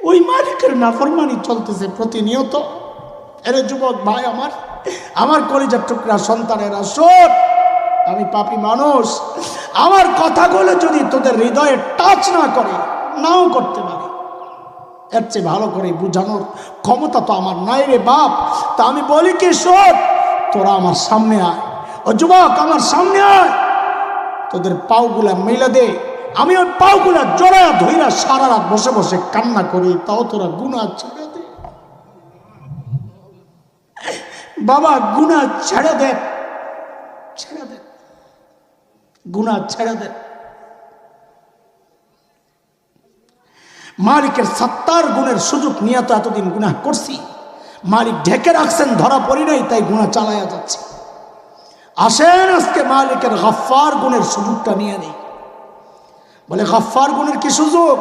ওই মালিকের নাফরমানি চলতেছে প্রতিনিয়ত। এরে যুবক ভাই আমার, আমার কলিজার টুকরা সন্তানেরা, শোন, আমি পাপী মানুষ। আমার কথাগুলো যদি তোদের হৃদয়ে টাচ না করে, নাও করতে পারে, এর চেয়ে ভালো করে বুঝানোর ক্ষমতা তো আমার নাই রে বাপ। তা আমি বলি কি, শোন, তোরা আমার সামনে আয়। ও যুবক, আমার সামনে আয়, তোদের পাওগুলা মেলে দে। আমি ওই পাওগুলা জোড়া ধইরা সারা রাত বসে বসে কান্না করি, তাও তোরা গুনাহ ছেড়ে দে বাবা, গুনাহ ছেড়ে দে, ছেড়ে দে, গুনাহ ছেড়ে দে। মালিকের ৭০ গুণের সুযোগ নিয়ে তো এতদিন গুনাহ করছি, মালিক ঢেকে রাখছেন, ধরা পড়ি নাই, তাই গুনাহ চালাইয়া যাচ্ছে। আসেন আজকে মালিকের গফফার গুণের সুযোগটা নিয়ে নেই। বলে গফফার গুণের কি সুযোগ?